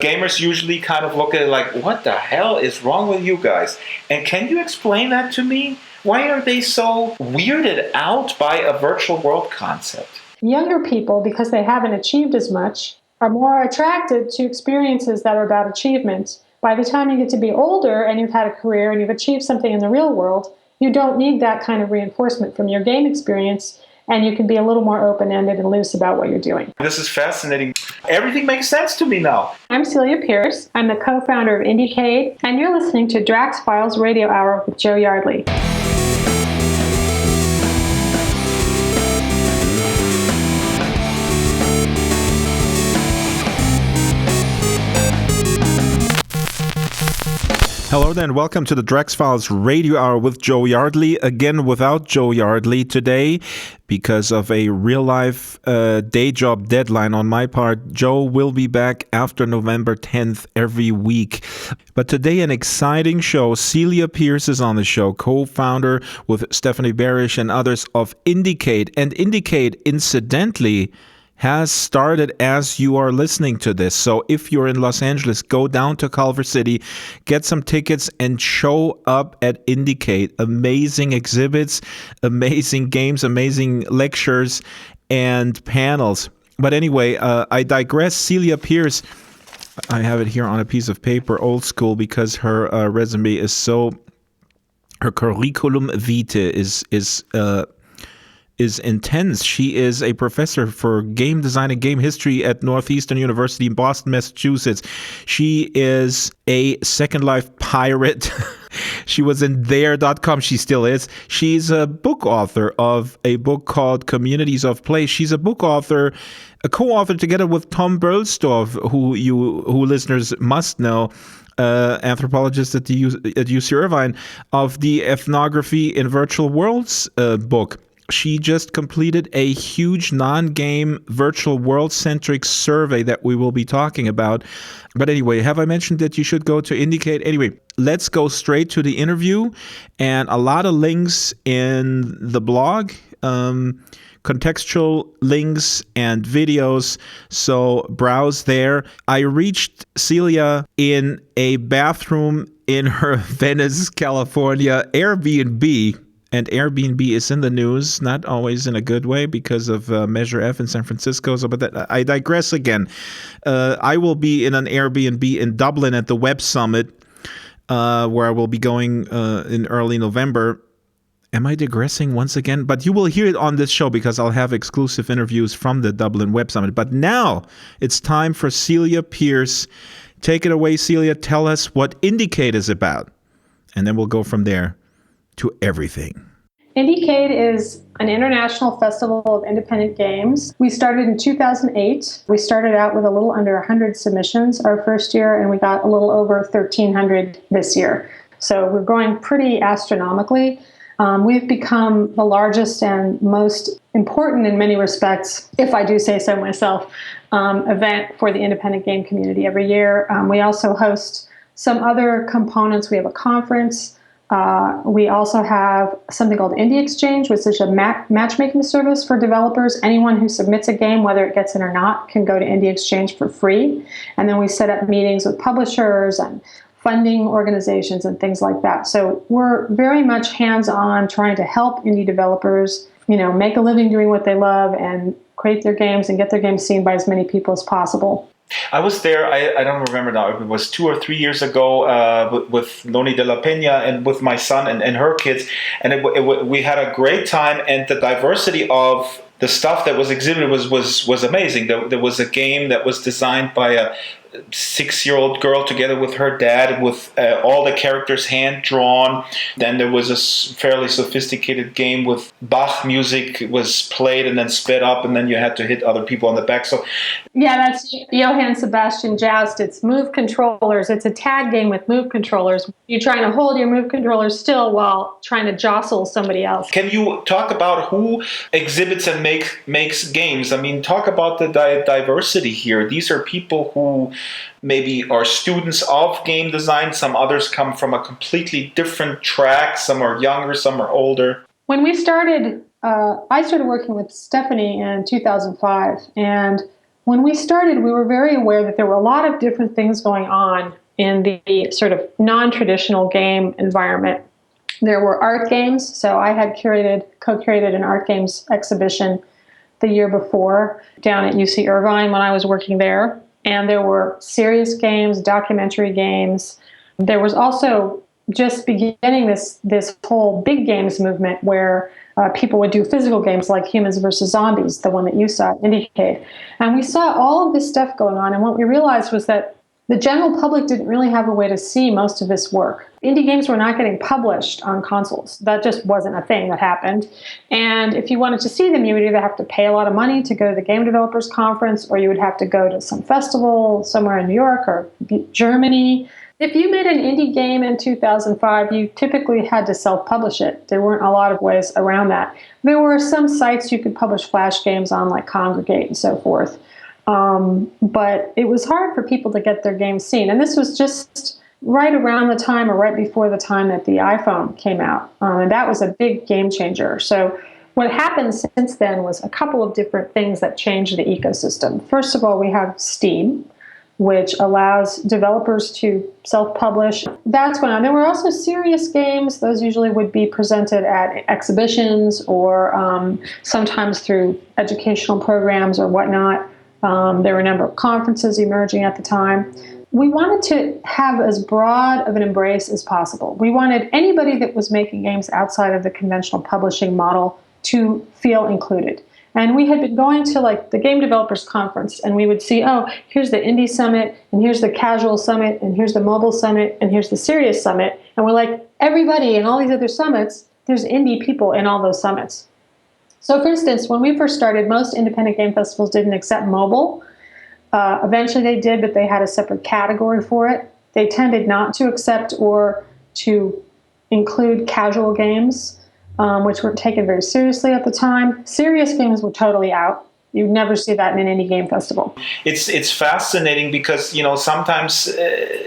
Gamers usually kind of look at it like, what the hell is wrong with you guys? And can you explain that to me? Why are they so weirded out by a virtual world concept? Younger people, because they haven't achieved as much, are more attracted to experiences that are about achievement. By the time you get to be older and you've had a career and you've achieved something in the real world, you don't need that kind of reinforcement from your game experience, and you can be a little more open-ended and loose about what you're doing. This is fascinating. Everything makes sense to me now. I'm Celia Pearce. I'm the co-founder of IndieCade, and you're listening to Drax Files Radio Hour with Joe Yardley. Hello there and welcome to the Drax Files Radio Hour with Joe Yardley. Again, without Joe Yardley today because of a real-life day job deadline on my part. Joe will be back after November 10th every week. But today, an exciting show. Celia Pearce is on the show, co-founder with Stephanie Barish and others of IndieCade. And IndieCade, incidentally, has started as you are listening to this. So if you're in Los Angeles, go down to Culver City, get some tickets, and show up at IndieCade. Amazing exhibits, amazing games, amazing lectures, and panels. But anyway, I digress. Celia Pearce, I have it here on a piece of paper, old school, because her resume is so... Her curriculum vitae is intense. She is a professor for game design and game history at Northeastern University in Boston, Massachusetts. She is a Second Life pirate. She was in there.com. She still is. She's a book author of a book called Communities of Play. She's a book author, a co-author together with Tom Berlstorff, who listeners must know, anthropologist at UC Irvine, of the Ethnography in Virtual Worlds book. She just completed a huge non-game virtual world-centric survey that we will be talking about. But anyway, have I mentioned that you should go to IndieCade? Anyway, let's go straight to the interview, and a lot of links in the blog, contextual links and videos, so browse there. I reached Celia in a bathroom in her Venice, California Airbnb. And Airbnb is in the news, not always in a good way because of Measure F in San Francisco. So, but I digress again. I will be in an Airbnb in Dublin at the Web Summit, where I will be going in early November. Am I digressing once again? But you will hear it on this show because I'll have exclusive interviews from the Dublin Web Summit. But now it's time for Celia Pearce. Take it away, Celia. Tell us what IndieCade is about. And then we'll go from there to everything. IndieCade is an international festival of independent games. We started in 2008. We started out with a little under 100 submissions our first year, and we got a little over 1,300 this year. So we're growing pretty astronomically. We've become the largest and most important in many respects, if I do say so myself, event for the independent game community every year. We also host some other components. We have a conference. We also have something called Indie Exchange, which is a matchmaking service for developers. Anyone who submits a game, whether it gets in or not, can go to Indie Exchange for free. And then we set up meetings with publishers and funding organizations and things like that. So we're very much hands-on trying to help indie developers, make a living doing what they love and create their games and get their games seen by as many people as possible. I was there, I don't remember now, it was 2 or 3 years ago with Noni de la Peña and with my son and her kids. And we had a great time, and the diversity of the stuff that was exhibited was amazing. There was a game that was designed by a 6-year-old girl together with her dad, with all the characters hand-drawn. Then there was a fairly sophisticated game with Bach music was played and then sped up, and then you had to hit other people on the back. So, yeah, that's Johann Sebastian Joust. It's move controllers. It's a tag game with move controllers. You're trying to hold your move controllers still while trying to jostle somebody else. Can you talk about who exhibits and makes games? I mean, talk about the diversity here. These are people who maybe are students of game design. Some others come from a completely different track. Some are younger, some are older. When we started, I started working with Stephanie in 2005, and When we started, we were very aware that there were a lot of different things going on in the sort of non-traditional game environment. There were art games, so I had co-curated an art games exhibition the year before down at UC Irvine when I was working there. And there were serious games, documentary games. There was also just beginning this whole big games movement where people would do physical games like Humans versus Zombies, the one that you saw at Indiecade. And we saw all of this stuff going on. And what we realized was that the general public didn't really have a way to see most of this work. Indie games were not getting published on consoles. That just wasn't a thing that happened. And if you wanted to see them, you would either have to pay a lot of money to go to the Game Developers Conference, or you would have to go to some festival somewhere in New York or Germany. If you made an indie game in 2005, you typically had to self-publish it. There weren't a lot of ways around that. There were some sites you could publish Flash games on, like Congregate and so forth. But it was hard for people to get their games seen. And this was just right around the time or right before the time that the iPhone came out. And that was a big game changer. So what happened since then was a couple of different things that changed the ecosystem. First of all, we have Steam, which allows developers to self-publish. That's going on. There were also serious games. Those usually would be presented at exhibitions or sometimes through educational programs or whatnot. There were a number of conferences emerging at the time. We wanted to have as broad of an embrace as possible. We wanted anybody that was making games outside of the conventional publishing model to feel included. And we had been going to like the Game Developers Conference, and we would see, oh, here's the Indie Summit, and here's the Casual Summit, and here's the Mobile Summit, and here's the Serious Summit. And we're like, everybody in all these other summits, there's indie people in all those summits. So for instance, when we first started, most independent game festivals didn't accept mobile. Eventually they did, but they had a separate category for it. They tended not to accept or to include casual games, which weren't taken very seriously at the time. Serious games were totally out. You'd never see that in an indie game festival. It's fascinating because, you know, sometimes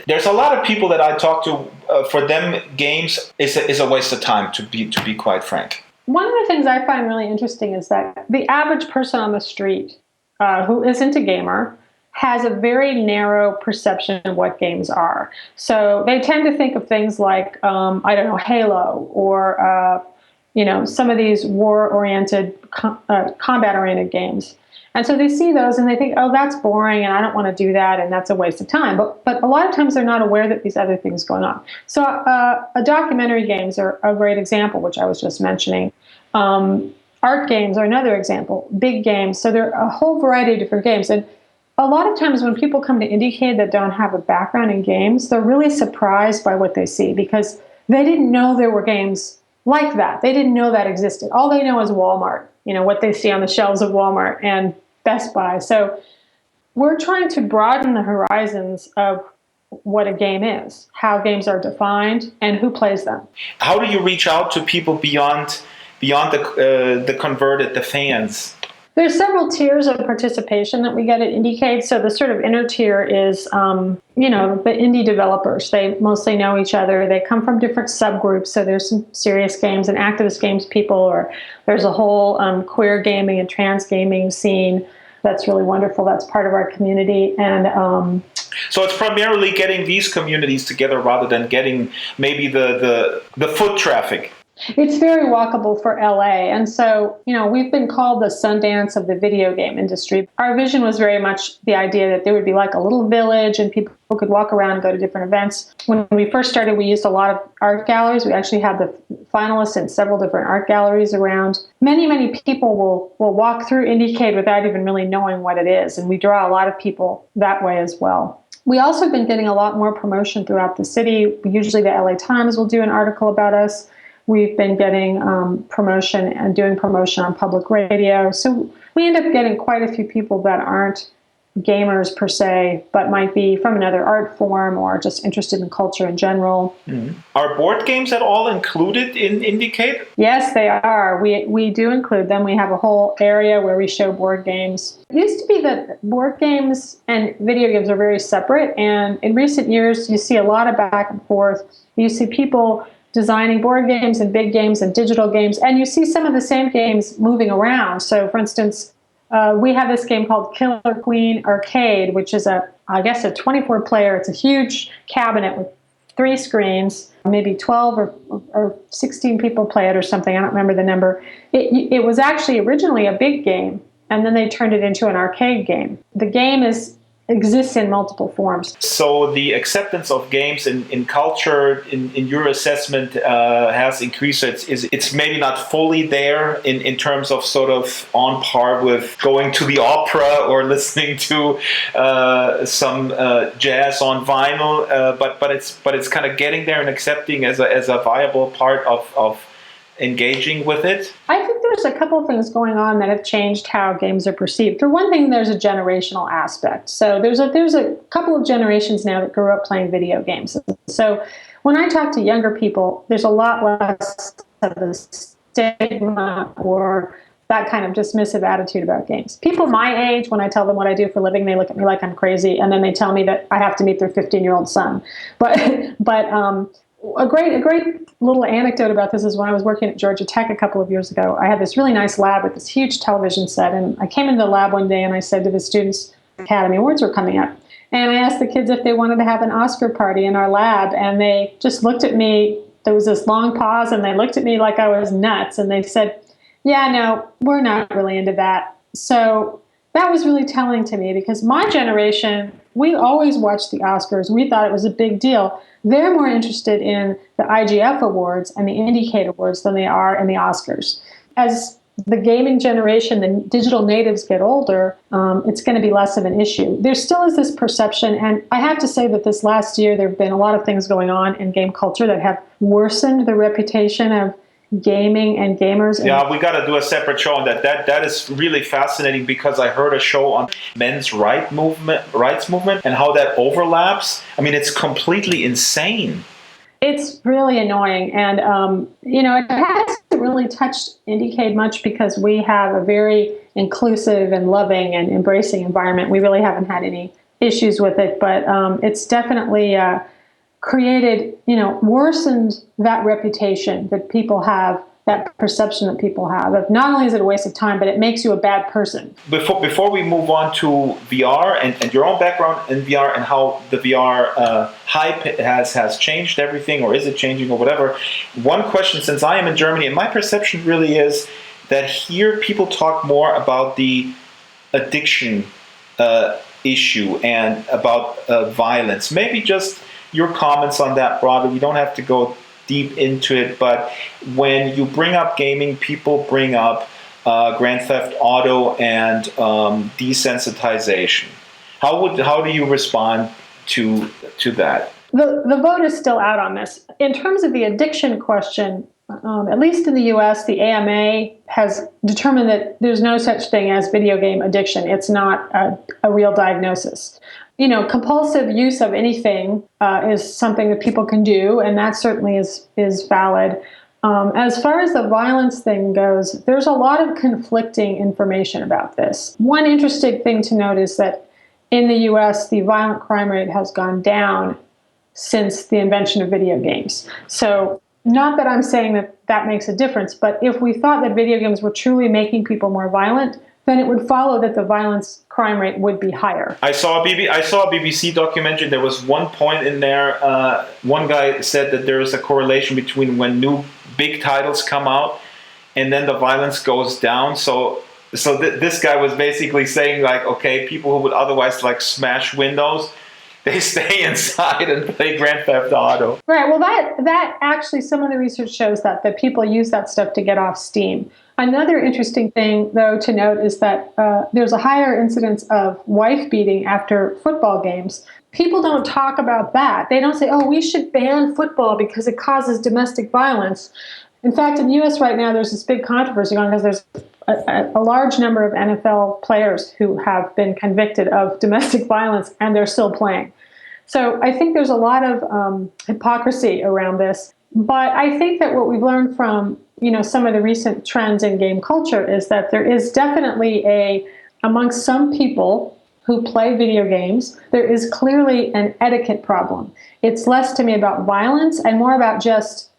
there's a lot of people that I talk to, for them games is a waste of time, to be quite frank. One of the things I find really interesting is that the average person on the street who isn't a gamer has a very narrow perception of what games are. So they tend to think of things like, I don't know, Halo or, some of these war-oriented, combat-oriented games. And so they see those and they think, oh, that's boring and I don't want to do that and that's a waste of time. But a lot of times they're not aware that these other things going on. So documentary games are a great example, which I was just mentioning. Art games are another example, big games. So there are a whole variety of different games. And a lot of times when people come to Indiecade that don't have a background in games, they're really surprised by what they see because they didn't know there were games like that. They didn't know that existed. All they know is Walmart, what they see on the shelves of Walmart and Best Buy. So we're trying to broaden the horizons of what a game is, how games are defined, and who plays them. How do you reach out to people beyond the converted, the fans? There's several tiers of participation that we get at Indiecade. So the sort of inner tier is, the indie developers. They mostly know each other. They come from different subgroups. So there's some serious games and activist games people, or there's a whole queer gaming and trans gaming scene. That's really wonderful. That's part of our community. And so it's primarily getting these communities together rather than getting maybe the foot traffic. It's very walkable for LA. And so, we've been called the Sundance of the video game industry. Our vision was very much the idea that there would be like a little village and people could walk around and go to different events. When we first started, we used a lot of art galleries. We actually had the finalists in several different art galleries around. Many, many people will walk through Indiecade without even really knowing what it is. And we draw a lot of people that way as well. We also have been getting a lot more promotion throughout the city. Usually the LA Times will do an article about us. We've been getting promotion and doing promotion on public radio. So we end up getting quite a few people that aren't gamers per se, but might be from another art form or just interested in culture in general. Mm-hmm. Are board games at all included in Indiecade? Yes, they are. We do include them. We have a whole area where we show board games. It used to be that board games and video games are very separate. And in recent years, you see a lot of back and forth. You see people designing board games and big games and digital games, and you see some of the same games moving around. So, for instance, we have this game called Killer Queen Arcade, which is I guess a 24 player. It's a huge cabinet with 3 screens, maybe 12 or 16 people play it or something. I don't remember the number. It was actually originally a big game, and then they turned it into an arcade game. The game exists in multiple forms. So the acceptance of games in culture, in your assessment, has increased. It's maybe not fully there in terms of sort of on par with going to the opera or listening to some jazz on vinyl, but it's kind of getting there and accepting as a viable part of engaging with it. I think there's a couple of things going on that have changed how games are perceived. For one thing, there's a generational aspect. So there's a couple of generations now that grew up playing video games. So when I talk to younger people, there's a lot less of the stigma or that kind of dismissive attitude about games. People my age, when I tell them what I do for a living, they look at me like I'm crazy, and then they tell me that I have to meet their 15-year-old son. But a great little anecdote about this is when I was working at Georgia Tech a couple of years ago, I had this really nice lab with this huge television set, and I came into the lab one day and I said to the students, Academy Awards were coming up, and I asked the kids if they wanted to have an Oscar party in our lab, and they just looked at me. There was this long pause, and they looked at me like I was nuts, and they said, yeah, no, we're not really into that. So that was really telling to me, because my generation, we always watched the Oscars. We thought it was a big deal. They're more interested in the IGF Awards and the Indiecade Awards than they are in the Oscars. As the gaming generation, the digital natives get older, it's going to be less of an issue. There still is this perception, and I have to say that this last year there have been a lot of things going on in game culture that have worsened the reputation of gaming and gamers. Yeah, we got to do a separate show on that. That is really fascinating, because I heard a show on men's rights movement and how that overlaps. I mean, it's completely insane. It's really annoying, and it hasn't really touched Indiecade much because we have a very inclusive and loving and embracing environment. We really haven't had any issues with it, but it's definitely created, worsened that reputation that people have, that perception that people have of not only is it a waste of time, but it makes you a bad person. Before we move on to VR and your own background in VR and how the VR hype has changed everything, or is it changing or whatever, one question, since I am in Germany, and my perception really is that here people talk more about the addiction issue and about violence. Maybe just your comments on that broadly. We don't have to go deep into it, but when you bring up gaming, people bring up Grand Theft Auto and desensitization. How do you respond to that? The vote is still out on this. In terms of the addiction question, at least in the US, the AMA has determined that there's no such thing as video game addiction. It's not a real diagnosis. Compulsive use of anything is something that people can do, and that certainly is valid. As far as the violence thing goes, there's a lot of conflicting information about this. One interesting thing to note is that in the US, the violent crime rate has gone down since the invention of video games. So not that I'm saying that makes a difference, but if we thought that video games were truly making people more violent, then it would follow that the violence crime rate would be higher. I saw a BBC documentary. There was one point in there, one guy said that there is a correlation between when new big titles come out and then the violence goes down. So this guy was basically saying, like, okay, people who would otherwise like smash windows, they stay inside and play Grand Theft Auto. Right. Well, that actually, some of the research shows that people use that stuff to get off steam. Another interesting thing, though, to note is that there's a higher incidence of wife beating after football games. People don't talk about that. They don't say, oh, we should ban football because it causes domestic violence. In fact, in the U.S. right now, there's this big controversy going on because there's a large number of NFL players who have been convicted of domestic violence, and they're still playing. So I think there's a lot of hypocrisy around this. But I think that what we've learned from some of the recent trends in game culture is that there is definitely amongst some people who play video games, there is clearly an etiquette problem. It's less to me about violence and more about just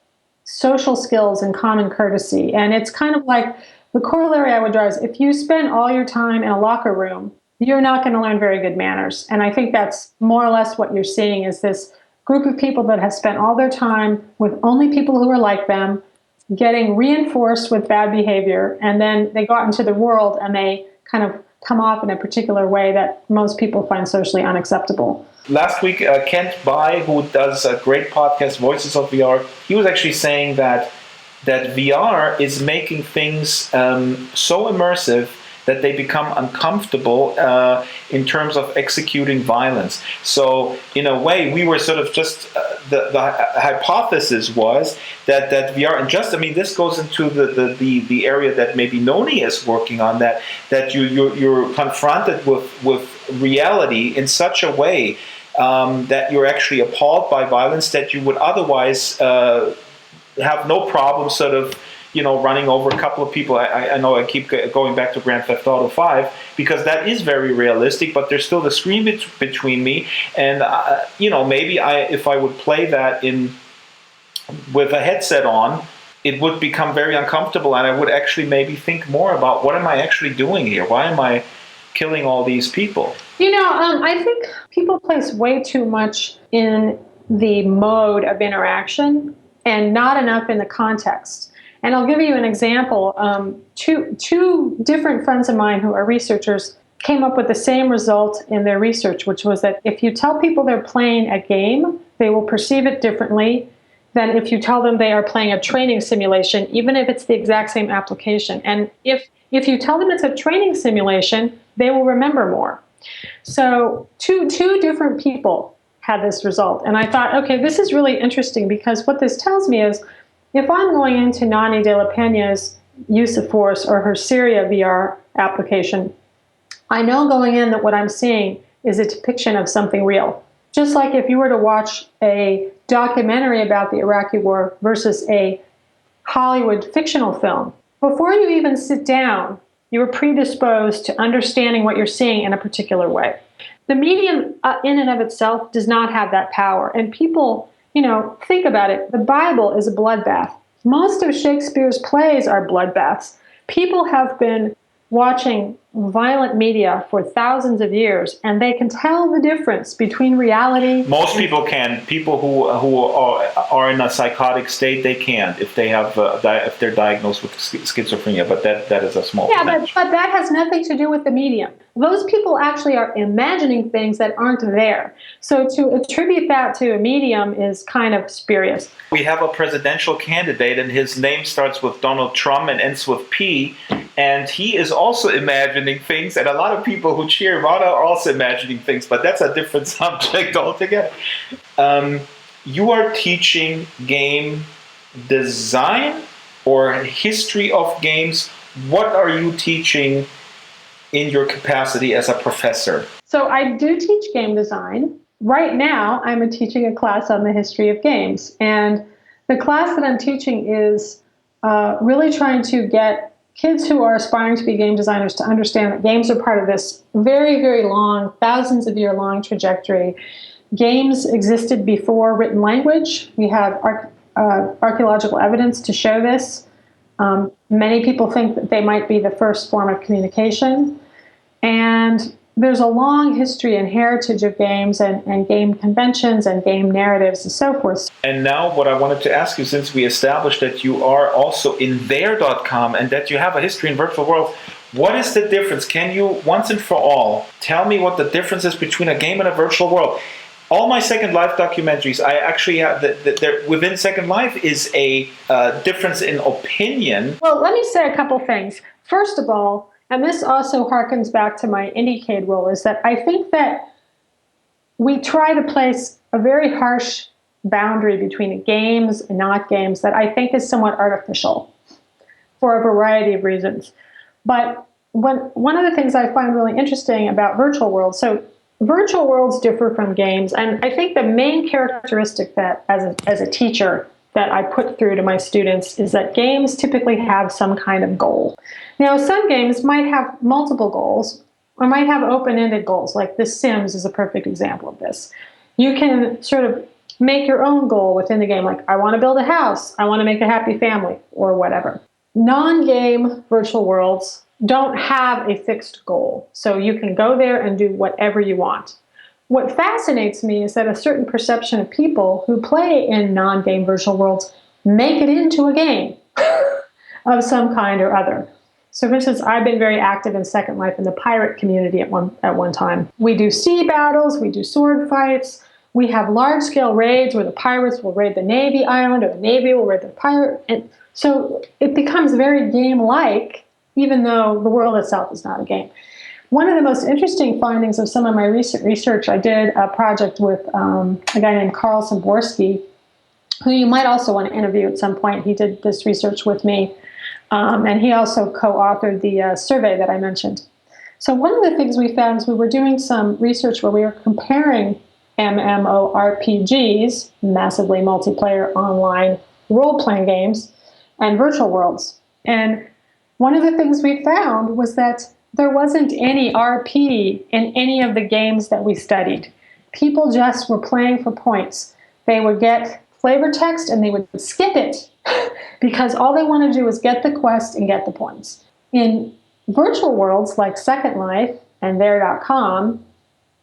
social skills and common courtesy. And it's kind of like The corollary I would draw is if you spend all your time in a locker room, you're not going to learn very good manners. And I think that's more or less what you're seeing is this group of people that have spent all their time with only people who are like them, getting reinforced with bad behavior, and then they go out into the world and they kind of come off in a particular way that most people find socially unacceptable. Last week, Kent Bai, who does a great podcast, Voices of VR, he was actually saying that VR is making things so immersive that they become uncomfortable in terms of executing violence. So in a way, we were sort of just, the hypothesis was that VR, and just, I mean, this goes into the area that maybe Noni is working on, that you're confronted with reality in such a way that you're actually appalled by violence that you would otherwise have no problem sort of, running over a couple of people. I know I keep going back to Grand Theft Auto 5 because that is very realistic, but there's still the screen between me. And, maybe if I would play that with a headset on, it would become very uncomfortable and I would actually maybe think more about what am I actually doing here? Why am I killing all these people? I think people place way too much in the mode of interaction and not enough in the context. And I'll give you an example. Two different friends of mine who are researchers came up with the same result in their research, which was that if you tell people they're playing a game, they will perceive it differently than if you tell them they are playing a training simulation, even if it's the exact same application. And if you tell them it's a training simulation, they will remember more. So two different people had this result. And I thought, okay, this is really interesting because what this tells me is if I'm going into Nani de la Peña's use of force or her Celia VR application, I know going in that what I'm seeing is a depiction of something real. Just like if you were to watch a documentary about the Iraqi war versus a Hollywood fictional film, before you even sit down, you're predisposed to understanding what you're seeing in a particular way. The medium in and of itself does not have that power. And people, think about it. The Bible is a bloodbath. Most of Shakespeare's plays are bloodbaths. People have been watching violent media for thousands of years, and they can tell the difference between reality. Most people can. People who are in a psychotic state, they can't if they have if they're diagnosed with schizophrenia. But that is a small. Yeah, but that has nothing to do with the medium. Those people actually are imagining things that aren't there. So to attribute that to a medium is kind of spurious. We have a presidential candidate, and his name starts with Donald Trump and ends with P, and he is also imagining things, and a lot of people who cheer him on are also imagining things, but that's a different subject altogether. You are teaching game design or history of games. What are you teaching in your capacity as a professor? So I do teach game design. Right now, I'm teaching a class on the history of games. And the class that I'm teaching is really trying to get kids who are aspiring to be game designers to understand that games are part of this very, very long, thousands of year long trajectory. Games existed before written language. We have archaeological evidence to show this. Many people think that they might be the first form of communication. And there's a long history and heritage of games and game conventions and game narratives and so forth. And now what I wanted to ask you, since we established that you are also in there.com and that you have a history in virtual world, what is the difference? Can you, once and for all, tell me what the difference is between a game and a virtual world? All my Second Life documentaries, I actually have, within Second Life is a difference in opinion. Well, let me say a couple things. First of all, and this also harkens back to my Indiecade role, is that I think that we try to place a very harsh boundary between games and not games that I think is somewhat artificial for a variety of reasons. But one of the things I find really interesting about virtual worlds, so virtual worlds differ from games, and I think the main characteristic that as a teacher that I put through to my students is that games typically have some kind of goal. Now, some games might have multiple goals or might have open-ended goals, like The Sims is a perfect example of this. You can sort of make your own goal within the game, like I want to build a house, I want to make a happy family, or whatever. Non-game virtual worlds don't have a fixed goal, so you can go there and do whatever you want. What fascinates me is that a certain perception of people who play in non-game virtual worlds make it into a game of some kind or other. So for instance, I've been very active in Second Life in the pirate community at one time. We do sea battles, we do sword fights, we have large-scale raids where the pirates will raid the Navy island or the Navy will raid the pirate. And so it becomes very game-like, even though the world itself is not a game. One of the most interesting findings of some of my recent research, I did a project with a guy named Carl Szymborski, who you might also want to interview at some point. He did this research with me, and he also co-authored the survey that I mentioned. So one of the things we found is we were doing some research where we were comparing MMORPGs, massively multiplayer online role-playing games, and virtual worlds. And one of the things we found was that there wasn't any RP in any of the games that we studied. People just were playing for points. They would get flavor text and they would skip it because all they want to do is get the quest and get the points. In virtual worlds like Second Life and There.com,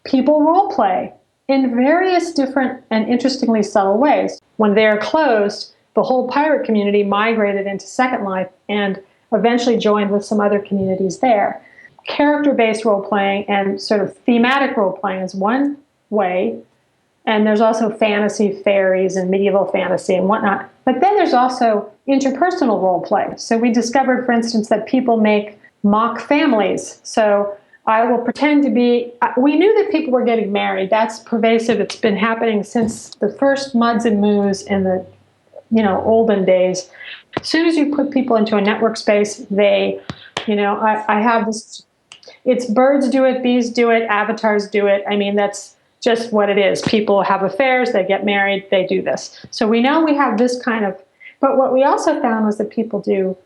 people role play in various different and interestingly subtle ways. When they're closed, the whole pirate community migrated into Second Life and eventually joined with some other communities there. Character-based role-playing and sort of thematic role-playing is one way, and there's also fantasy, fairies, and medieval fantasy and whatnot. But then there's also interpersonal role-play. So we discovered, for instance, that people make mock families. So I will pretend to be, we knew that people were getting married. That's pervasive. It's been happening since the first Muds and Moos in the olden days. As soon as you put people into a network space, they, I have this, it's birds do it, bees do it, avatars do it. I mean, that's just what it is. People have affairs, they get married, they do this. So we know we have this kind of, but what we also found was that people do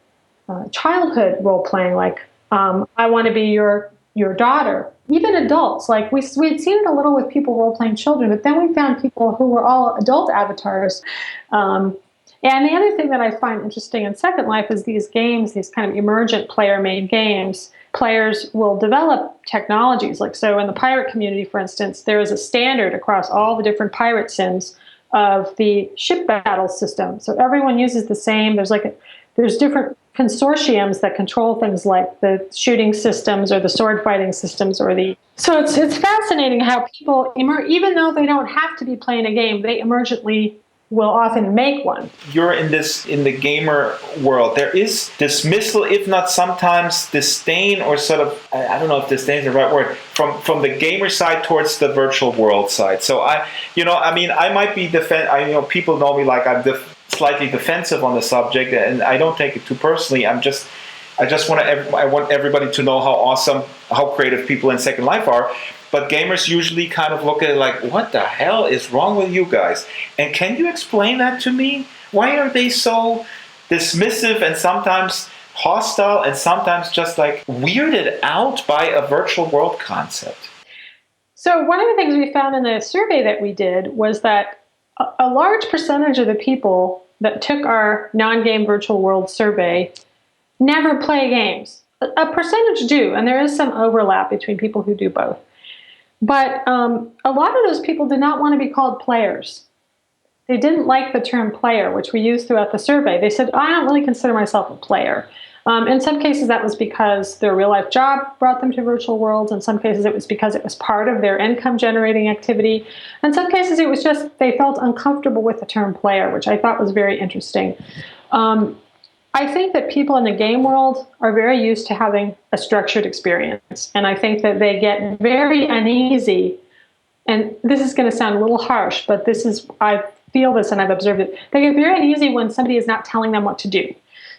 childhood role-playing, like I want to be your daughter. Even adults, like we had seen it a little with people role-playing children, but then we found people who were all adult avatars. And the other thing that I find interesting in Second Life is these games, these kind of emergent player-made games, players will develop technologies. Like, so in the pirate community, for instance, there is a standard across all the different pirate sims of the ship battle system. So everyone uses the same, there's different consortiums that control things like the shooting systems or the sword fighting systems so it's fascinating how people, even though they don't have to be playing a game, they emergently will often make one. You're in the gamer world. There is dismissal, if not sometimes disdain, or sort of, I don't know if disdain is the right word, from the gamer side towards the virtual world side. So I might be people know me like I'm slightly defensive on the subject, and I don't take it too personally. I want everybody to know how creative people in Second Life are. But gamers usually kind of look at it like, what the hell is wrong with you guys? And can you explain that to me? Why are they so dismissive and sometimes hostile and sometimes just like weirded out by a virtual world concept? So one of the things we found in the survey that we did was that a large percentage of the people that took our non-game virtual world survey never play games. A percentage do, and there is some overlap between people who do both. But a lot of those people did not want to be called players. They didn't like the term player, which we used throughout the survey. They said, I don't really consider myself a player. In some cases, that was because their real-life job brought them to virtual worlds. In some cases, it was because it was part of their income-generating activity. In some cases, it was just they felt uncomfortable with the term player, which I thought was very interesting. I think that people in the game world are very used to having a structured experience. And I think that they get very uneasy. And this is going to sound a little harsh, but I feel this and I've observed it. They get very uneasy when somebody is not telling them what to do.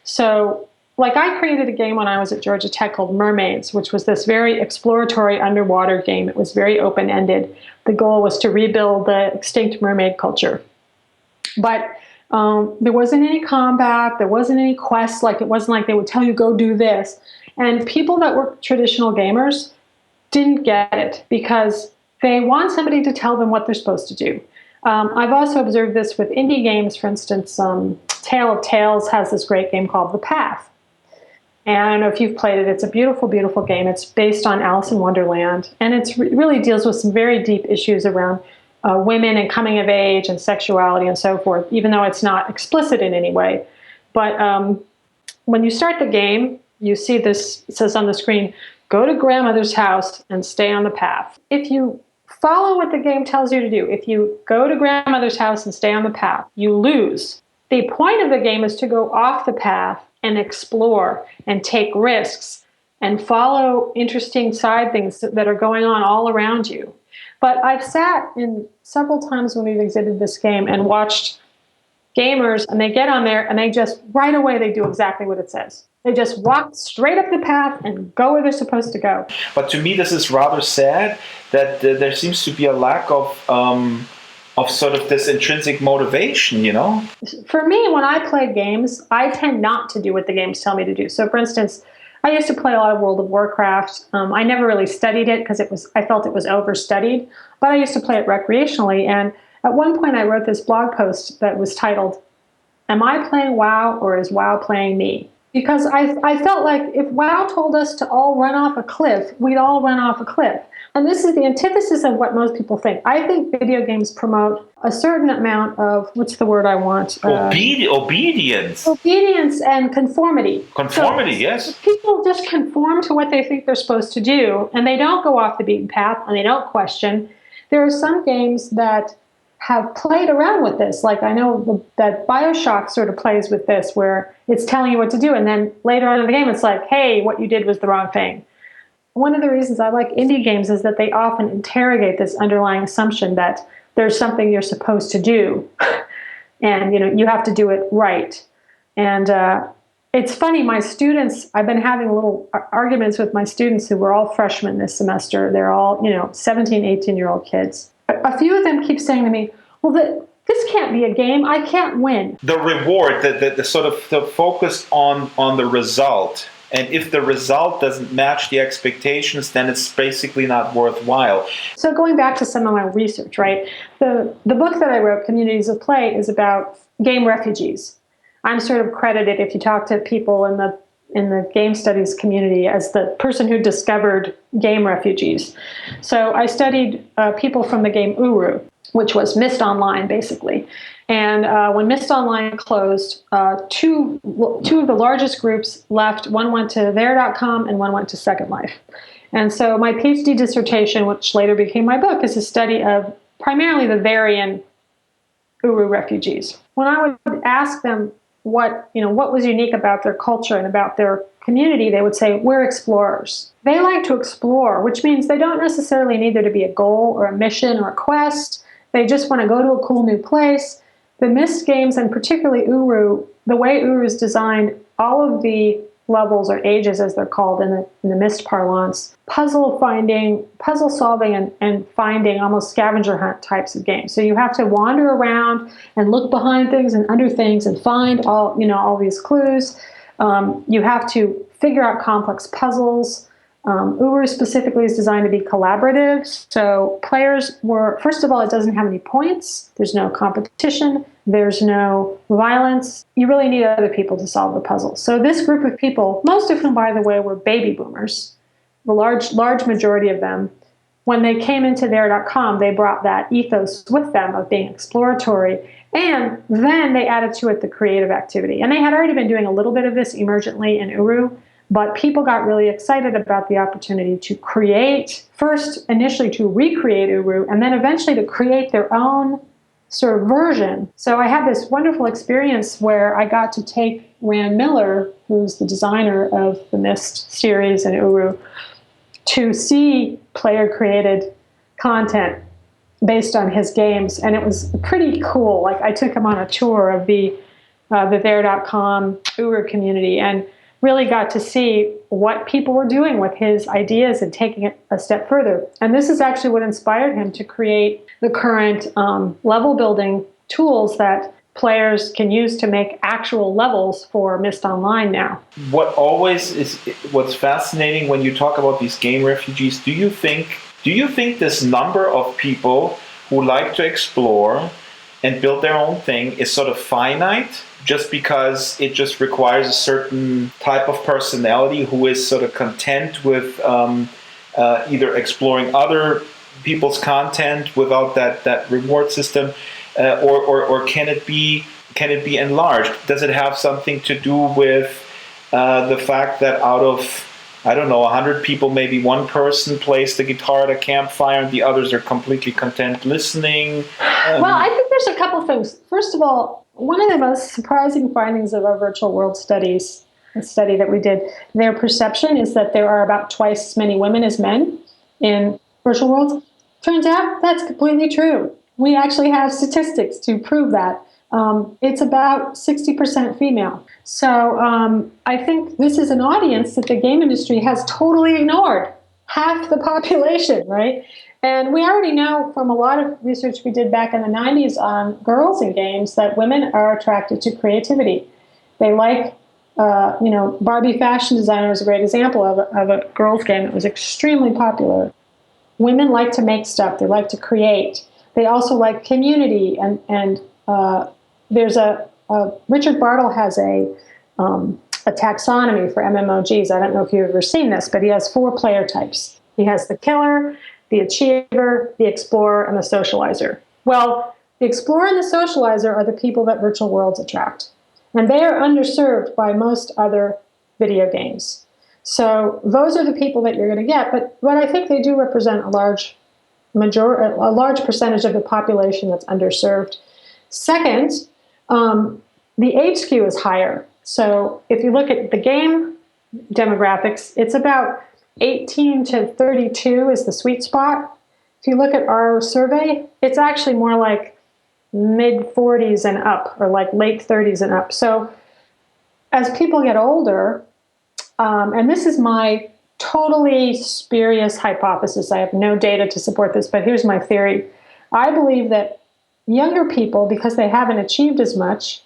So, like, I created a game when I was at Georgia Tech called Mermaids, which was this very exploratory underwater game. It was very open-ended. The goal was to rebuild the extinct mermaid culture. But there wasn't any combat, there wasn't any quests, it wasn't like they would tell you, go do this. And people that were traditional gamers didn't get it because they want somebody to tell them what they're supposed to do. I've also observed this with indie games. For instance, Tale of Tales has this great game called The Path. And I don't know if you've played it. It's a beautiful, beautiful game. It's based on Alice in Wonderland. And it really deals with some very deep issues around women and coming of age and sexuality and so forth, even though it's not explicit in any way. But when you start the game, you see this, it says on the screen, go to grandmother's house and stay on the path. If you follow what the game tells you to do, if you go to grandmother's house and stay on the path, you lose. The point of the game is to go off the path and explore and take risks and follow interesting side things that are going on all around you. But I've sat in several times when we've exhibited this game and watched gamers, and they get on there and they just right away they do exactly what it says. They just walk straight up the path and go where they're supposed to go. But to me, this is rather sad that there seems to be a lack of sort of this intrinsic motivation, you know? For me, when I play games, I tend not to do what the games tell me to do. So, for instance, I used to play a lot of World of Warcraft. I never really studied it because I felt it was overstudied, but I used to play it recreationally. And at one point, I wrote this blog post that was titled, "Am I playing WoW or is WoW playing me?" Because I felt like if WoW told us to all run off a cliff, we'd all run off a cliff. And this is the antithesis of what most people think. I think video games promote a certain amount of, what's the word I want? Obedience. Obedience and conformity. Conformity, yes. People just conform to what they think they're supposed to do, and they don't go off the beaten path, and they don't question. There are some games that have played around with this. Like I know that BioShock sort of plays with this, where it's telling you what to do, and then later on in the game, it's like, hey, what you did was the wrong thing. One of the reasons I like indie games is that they often interrogate this underlying assumption that there's something you're supposed to do, and you have to do it right. And it's funny, my students, I've been having little arguments with my students who were all freshmen this semester. They're all 17, 18-year-old kids. A few of them keep saying to me, well, this can't be a game. I can't win. The reward, the sort of the focus on the result. And if the result doesn't match the expectations, then it's basically not worthwhile. So going back to some of my research, right? The book that I wrote, Communities of Play, is about game refugees. I'm sort of credited, if you talk to people in the game studies community, as the person who discovered game refugees. So I studied people from the game Uru, which was Mist Online, basically. And when Mist Online closed, two of the largest groups left. One went to there.com and one went to Second Life. And so my PhD dissertation, which later became my book, is a study of primarily the Varian Uru refugees. When I would ask them what was unique about their culture and about their community, they would say, we're explorers. They like to explore, which means they don't necessarily need there to be a goal or a mission or a quest. They just want to go to a cool new place. The Myst games, and particularly Uru, the way Uru is designed, all of the levels or ages, as they're called in the Myst parlance, puzzle solving and finding, almost scavenger hunt types of games. So you have to wander around and look behind things and under things and find all these clues. You have to figure out complex puzzles. Uru specifically is designed to be collaborative. So players first of all, it doesn't have any points. There's no competition. There's no violence. You really need other people to solve the puzzle. So this group of people, most of whom, by the way, were baby boomers, the large majority of them, when they came into there.com, they brought that ethos with them of being exploratory. And then they added to it the creative activity. And they had already been doing a little bit of this emergently in Uru. But people got really excited about the opportunity to create, first initially to recreate Uru, and then eventually to create their own sort of version. So I had this wonderful experience where I got to take Rand Miller, who's the designer of the Myst series and Uru, to see player-created content based on his games. And it was pretty cool. Like I took him on a tour of the there.com Uru community and really got to see what people were doing with his ideas and taking it a step further. And this is actually what inspired him to create the current level building tools that players can use to make actual levels for Myst Online now. What's fascinating when you talk about these game refugees, do you think this number of people who like to explore and build their own thing is sort of finite, just because it just requires a certain type of personality who is sort of content with either exploring other people's content without that reward system, or can it be enlarged? Does it have something to do with the fact that out of, I don't know, 100 people, maybe one person plays the guitar at a campfire and the others are completely content listening? Well, I think there's a couple things. First of all, one of the most surprising findings of our virtual world studies, a study that we did, their perception is that there are about twice as many women as men in virtual worlds. Turns out that's completely true. We actually have statistics to prove that. It's about 60% female. So I think this is an audience that the game industry has totally ignored. Half the population, right? And we already know from a lot of research we did back in the 90s on girls in games that women are attracted to creativity. They like, Barbie Fashion Designer is a great example of a girls game that was extremely popular. Women like to make stuff. They like to create. They also like community. And there's Richard Bartle has a taxonomy for MMOGs. I don't know if you've ever seen this, but he has 4 player types. He has the killer, the achiever, the explorer, and the socializer. Well, the explorer and the socializer are the people that virtual worlds attract. And they are underserved by most other video games. So those are the people that you're going to get. But I think they do represent a large percentage of the population that's underserved. Second, the age skew is higher. So if you look at the game demographics, it's about 18 to 32 is the sweet spot. If you look at our survey, it's actually more like mid-40s and up, or like late 30s and up. So as people get older, and this is my totally spurious hypothesis, I have no data to support this, but here's my theory. I believe that younger people, because they haven't achieved as much,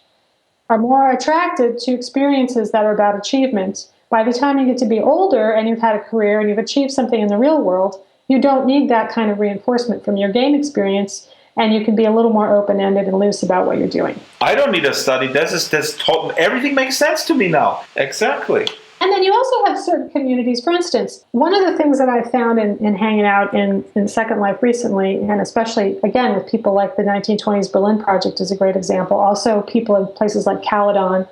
are more attracted to experiences that are about achievement. By the time you get to be older and you've had a career and you've achieved something in the real world, you don't need that kind of reinforcement from your game experience, and you can be a little more open-ended and loose about what you're doing. I don't need a study. Everything makes sense to me now. Exactly. And then you also have certain communities. For instance, one of the things that I found in hanging out in Second Life recently, and especially, again, with people like the 1920s Berlin Project is a great example, also people in places like Caledon,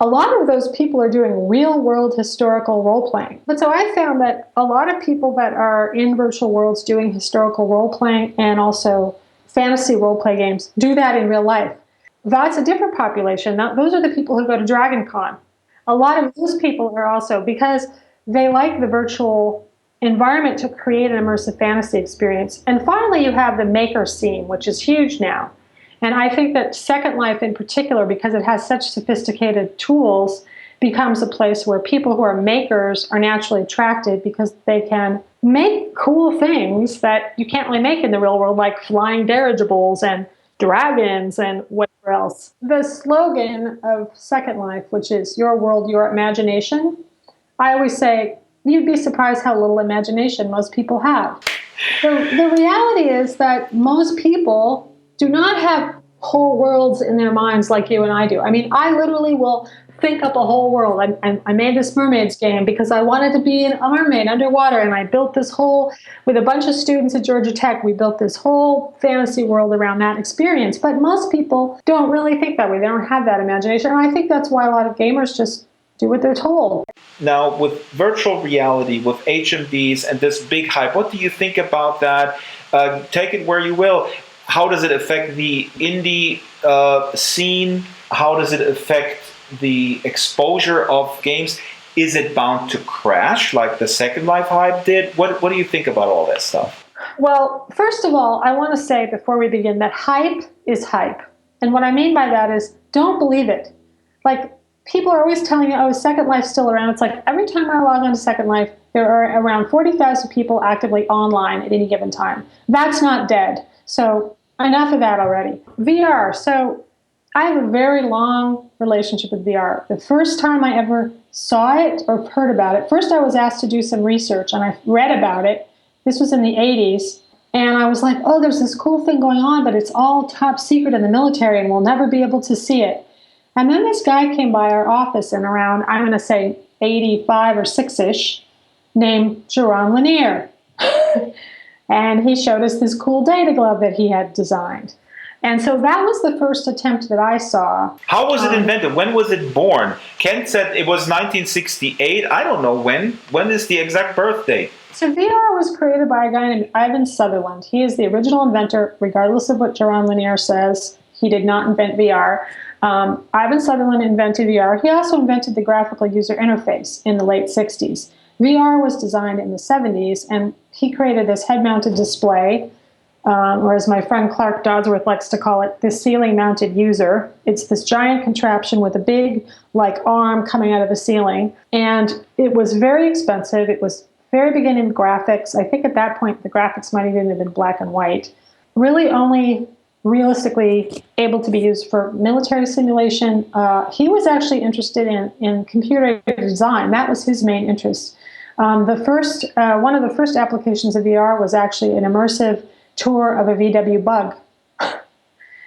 a lot of those people are doing real-world historical role-playing. But so I found that a lot of people that are in virtual worlds doing historical role-playing and also fantasy role-play games do that in real life. That's a different population. Now, those are the people who go to Dragon Con. A lot of those people are also, because they like the virtual environment to create an immersive fantasy experience. And finally, you have the maker scene, which is huge now. And I think that Second Life in particular, because it has such sophisticated tools, becomes a place where people who are makers are naturally attracted because they can make cool things that you can't really make in the real world, like flying dirigibles and dragons and whatever else. The slogan of Second Life, which is your world, your imagination, I always say, you'd be surprised how little imagination most people have. The reality is that most people do not have whole worlds in their minds like you and I do. I mean, I literally will think up a whole world. I made this mermaids game because I wanted to be a mermaid underwater, and I built this whole, with a bunch of students at Georgia Tech, we built this whole fantasy world around that experience. But most people don't really think that way. They don't have that imagination. And I think that's why a lot of gamers just do what they're told. Now, with virtual reality, with HMDs and this big hype, what do you think about that? Take it where you will. How does it affect the indie scene? How does it affect the exposure of games? Is it bound to crash like the Second Life hype did? What do you think about all that stuff? Well, first of all, I want to say before we begin that hype is hype. And what I mean by that is don't believe it. Like, people are always telling you, oh, is Second Life still around? It's like every time I log on to Second Life, there are around 40,000 people actively online at any given time. That's not dead. So enough of that already. VR. So I have a very long relationship with VR. The first time I ever saw it or heard about it, first I was asked to do some research and I read about it. This was in the 80s. And I was like, oh, there's this cool thing going on, but it's all top secret in the military and we'll never be able to see it. And then this guy came by our office in around, I'm going to say 85 or 6-ish, named Jerome Lanier. And he showed us this cool data glove that he had designed. And so that was the first attempt that I saw. How was it invented? When was it born? Ken said it was 1968. I don't know when. When is the exact birth date? So VR was created by a guy named Ivan Sutherland. He is the original inventor, regardless of what Jerome Lanier says. He did not invent VR. Ivan Sutherland invented VR. He also invented the graphical user interface in the late 60s. VR was designed in the 70s, and he created this head-mounted display, or as my friend Clark Dodsworth likes to call it, the ceiling-mounted user. It's this giant contraption with a big, arm coming out of the ceiling, and it was very expensive. It was very beginning graphics. I think at that point the graphics might even have been black and white. Really only realistically able to be used for military simulation. He was actually interested in computer design. That was his main interest. One of the first applications of VR was actually an immersive tour of a VW Bug.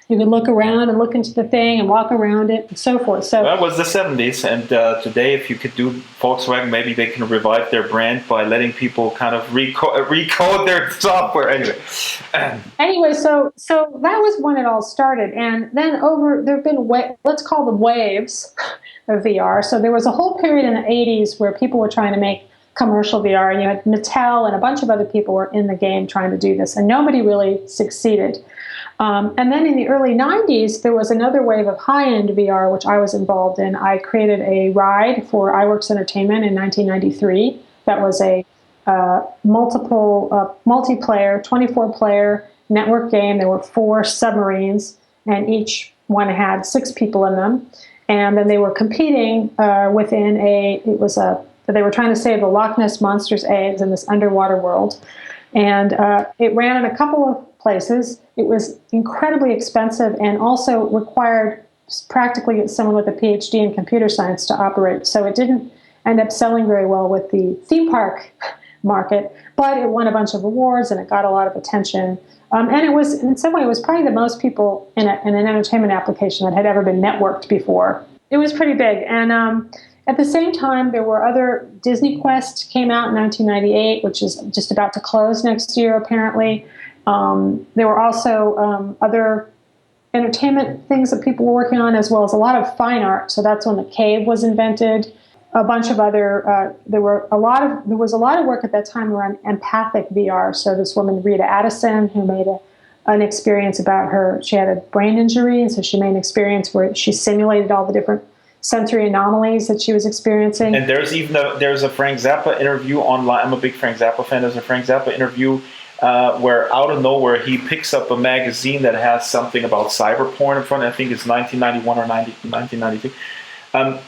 You could look around and look into the thing and walk around it and so forth. So that was the 70s, and today, if you could do Volkswagen, maybe they can revive their brand by letting people kind of recode their software. Anyway, so that was when it all started, and then there have been let's call them waves of VR. So there was a whole period in the 80s where people were trying to make commercial VR, and you had Mattel and a bunch of other people were in the game trying to do this, and nobody really succeeded. And then in the early 90s, there was another wave of high-end VR, which I was involved in. I created a ride for iWorks Entertainment in 1993. That was a multiplayer, 24-player network game. There were 4 submarines, and each one had 6 people in them. And then they were competing within they were trying to save the Loch Ness Monster's eggs in this underwater world. And it ran in a couple of places. It was incredibly expensive and also required practically someone with a PhD in computer science to operate. So it didn't end up selling very well with the theme park market, but it won a bunch of awards and it got a lot of attention. And it was, in some way, it was probably the most people in an entertainment application that had ever been networked before. It was pretty big. And at the same time, there were other. Disney Quest came out in 1998, which is just about to close next year, apparently. There were also other entertainment things that people were working on, as well as a lot of fine art. So that's when the cave was invented. A bunch of other. There was a lot of work at that time around empathic VR. So this woman, Rita Addison, who made an experience about her. She had a brain injury, and so she made an experience where she simulated all the different sensory anomalies that she was experiencing. And there's a Frank Zappa interview online. I'm a big Frank Zappa fan. There's a Frank Zappa interview where out of nowhere he picks up a magazine that has something about cyber porn in front. I think it's 1991 or 1992.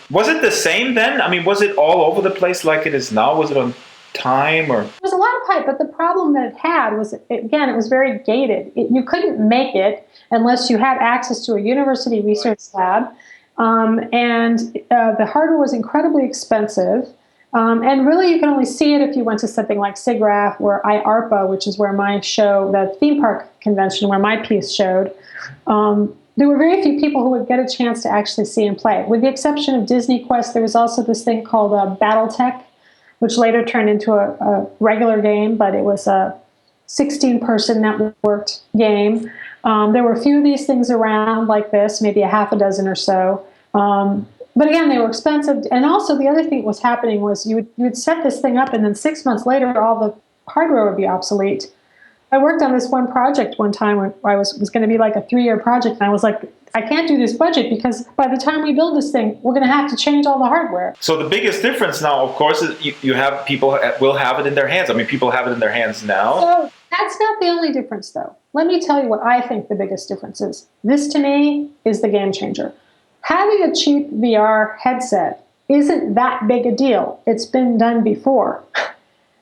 Was it the same then? I mean, was it all over the place like it is now? Was it on time or? There was a lot of hype, but the problem that it had was, again, it was very gated. You couldn't make it unless you had access to a university research lab. And the hardware was incredibly expensive. And really, you can only see it if you went to something like SIGGRAPH or IARPA, which is where my show, the theme park convention, where my piece showed. There were very few people who would get a chance to actually see and play. With the exception of Disney Quest, there was also this thing called BattleTech, which later turned into a regular game, but it was a 16-person networked game. There were a few of these things around like this, maybe a half a dozen or so. But again, they were expensive. And also the other thing that was happening was you would set this thing up, and then 6 months later, all the hardware would be obsolete. I worked on this one project one time where I was going to be like a 3-year project, and I was like, I can't do this budget because by the time we build this thing, we're going to have to change all the hardware. So the biggest difference now, of course, is you have people will have it in their hands. I mean, people have it in their hands now. So that's not the only difference, though. Let me tell you what I think the biggest difference is. This, to me, is the game changer. Having a cheap VR headset isn't that big a deal. It's been done before.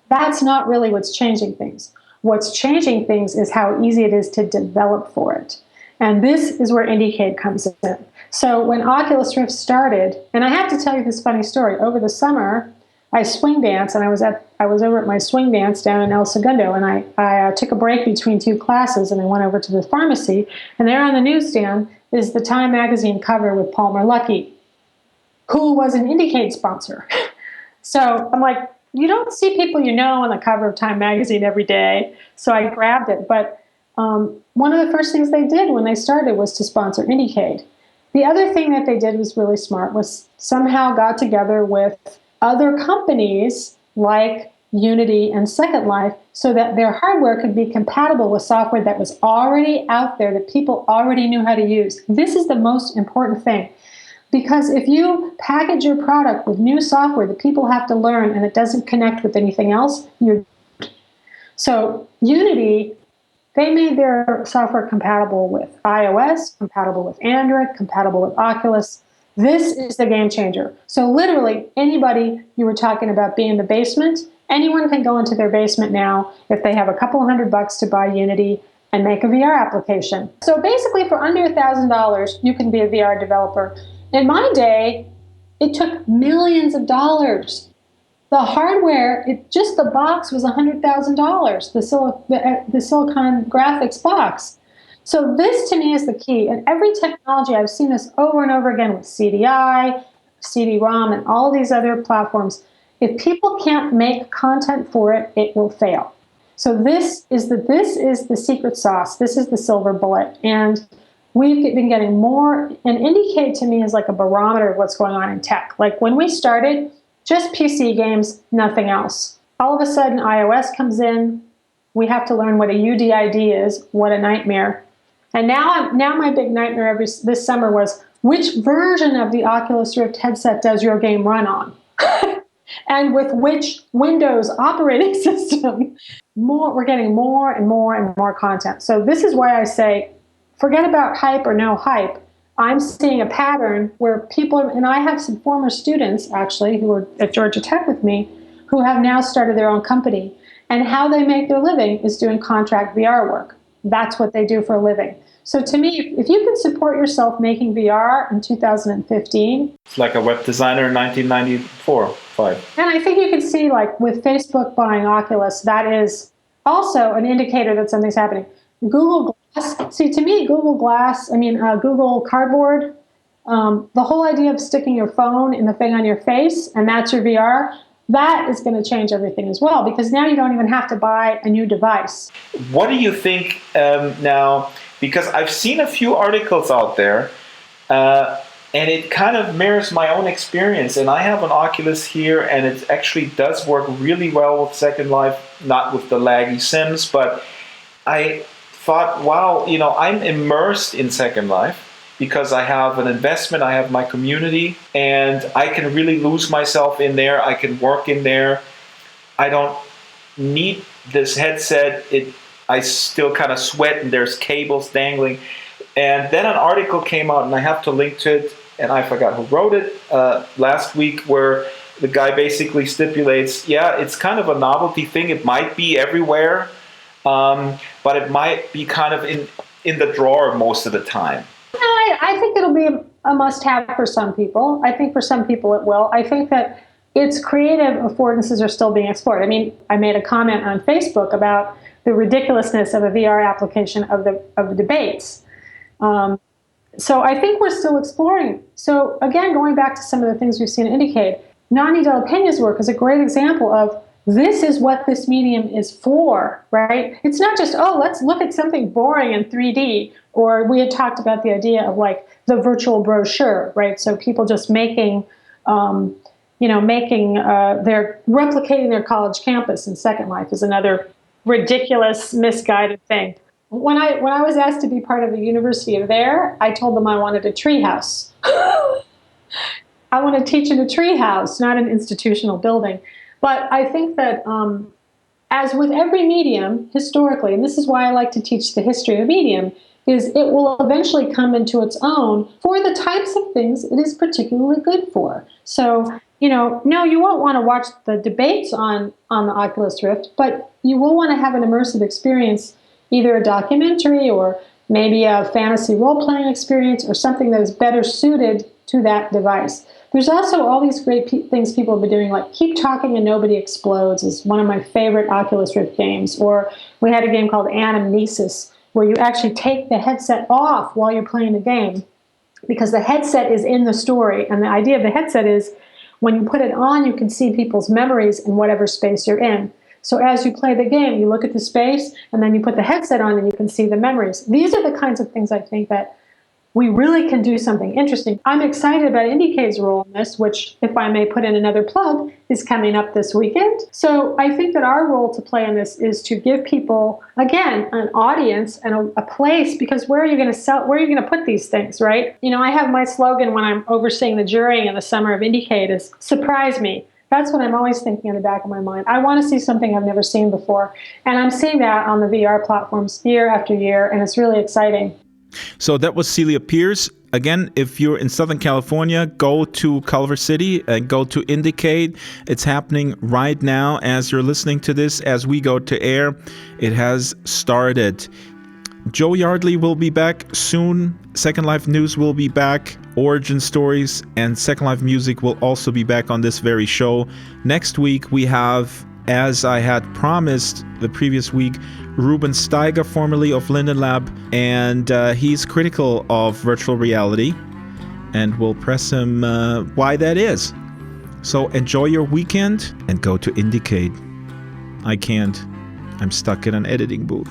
That's not really what's changing things. What's changing things is how easy it is to develop for it. And this is where Indiecade comes in. So when Oculus Rift started, and I have to tell you this funny story, over the summer, I swing dance, and I was over at my swing dance down in El Segundo, and I took a break between two classes, and I went over to the pharmacy, and there on the newsstand is the Time magazine cover with Palmer Luckey, who was an Indiecade sponsor. So I'm like, you don't see people you know on the cover of Time magazine every day. So I grabbed it. But one of the first things they did when they started was to sponsor Indiecade. The other thing that they did was really smart, was somehow got together with other companies like Unity and Second Life so that their hardware could be compatible with software that was already out there, that people already knew how to use. This is the most important thing. Because if you package your product with new software that people have to learn and it doesn't connect with anything else, you're... So Unity, they made their software compatible with iOS, compatible with Android, compatible with Oculus. This is the game changer. So literally anybody, you were talking about being in the basement, anyone can go into their basement now if they have a couple $100 to buy Unity and make a VR application. So basically for under $1,000, you can be a VR developer. In my day, it took millions of dollars. The hardware, just the box was $100,000, the Silicon Graphics box. So this to me is the key. And every technology, I've seen this over and over again with CDI, CD-ROM, and all these other platforms. If people can't make content for it, it will fail. So this is the secret sauce. This is the silver bullet. And we've been getting more, and Indiecade to me is like a barometer of what's going on in tech. Like when we started, just PC games, nothing else. All of a sudden, iOS comes in. We have to learn what a UDID is. What a nightmare. And now my big nightmare this summer was, which version of the Oculus Rift headset does your game run on? And with which Windows operating system? We're getting more and more and more content. So this is why I say, forget about hype or no hype. I'm seeing a pattern where people, and I have some former students actually who were at Georgia Tech with me, who have now started their own company. And how they make their living is doing contract VR work. That's what they do for a living. So to me, if you can support yourself making VR in 2015. It's like a web designer in 1994, 5. And I think you can see, like with Facebook buying Oculus, that is also an indicator that something's happening. Google Glass, see, to me, Google Cardboard, the whole idea of sticking your phone in the thing on your face, and that's your VR, that is going to change everything as well, because now you don't even have to buy a new device. What do you think now? Because I've seen a few articles out there, and it kind of mirrors my own experience. And I have an Oculus here, and it actually does work really well with Second Life, not with the laggy Sims, but I thought, wow, I'm immersed in Second Life because I have an investment, I have my community, and I can really lose myself in there. I can work in there. I don't need this headset. I still kind of sweat, and there's cables dangling. And then an article came out, and I have to link to it, and I forgot who wrote it, last week, where the guy basically stipulates, yeah, it's kind of a novelty thing. It might be everywhere, but it might be kind of in the drawer most of the time. I think it'll be a must-have for some people. I think for some people it will. I think that its creative affordances are still being explored. I mean, I made a comment on Facebook about the ridiculousness of a VR application of the debates. So I think we're still exploring. So again, going back to some of the things we've seen indicate, Nani de la Peña's work is a great example of this is what this medium is for, right? It's not just, oh, let's look at something boring in 3D, or we had talked about the idea of like the virtual brochure, right? So people just replicating their college campus in Second Life is another ridiculous, misguided thing. When I was asked to be part of the University of there, I told them I wanted a treehouse. I want to teach in a treehouse, not an institutional building. But I think that as with every medium, historically, and this is why I like to teach the history of a medium, is it will eventually come into its own for the types of things it is particularly good for. So, no, you won't want to watch the debates on the Oculus Rift, but you will want to have an immersive experience, either a documentary or maybe a fantasy role-playing experience or something that is better suited to that device. There's also all these great things people have been doing, like Keep Talking and Nobody Explodes is one of my favorite Oculus Rift games. Or we had a game called Anamnesis, where you actually take the headset off while you're playing the game, because the headset is in the story. And the idea of the headset is when you put it on, you can see people's memories in whatever space you're in. So as you play the game, you look at the space, and then you put the headset on and you can see the memories. These are the kinds of things I think that we really can do something interesting. I'm excited about Indiecade's role in this, which, if I may put in another plug, is coming up this weekend. So I think that our role to play in this is to give people, again, an audience and a place, because where are you going to put these things, right? You know, I have my slogan when I'm overseeing the jury in the summer of Indiecade is, surprise me. That's what I'm always thinking in the back of my mind. I want to see something I've never seen before. And I'm seeing that on the VR platforms year after year, and it's really exciting. So that was Celia Pearce. Again, if you're in Southern California, go to Culver City and go to Indiecade. It's happening right now as you're listening to this, as we go to air. It has started. Joe Yardley will be back soon. Second Life News will be back. Origin Stories and Second Life Music will also be back on this very show. Next week we have, as I had promised the previous week, Ruben Steiger, formerly of Linden Lab, and he's critical of virtual reality, and we'll press him why that is. So enjoy your weekend and go to Indiecade. I can't. I'm stuck in an editing booth.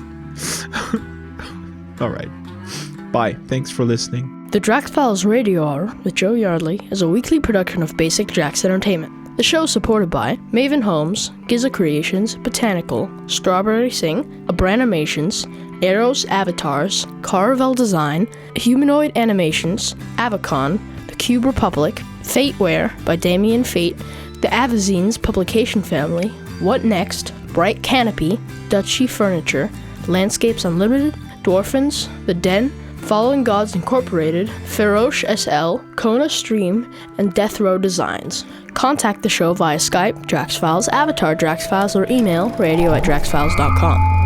All right. Bye. Thanks for listening. The Drax Files Radio Hour with Joe Yardley is a weekly production of Basic Drax Entertainment. The show is supported by Maven Homes, Giza Creations, Botanical, Strawberry Sing, Abranimations, Arrows Avatars, Caravel Design, Humanoid Animations, Avacon, The Cube Republic, Fateware by Damien Fate, the Avazines Publication Family, What Next, Bright Canopy, Duchy Furniture, Landscapes Unlimited, Dwarfins, The Den, Following Gods Incorporated, Feroce SL, Kona Stream, and Death Row Designs. Contact the show via Skype, Drax Files, Avatar Drax Files, or email radio@draxfiles.com.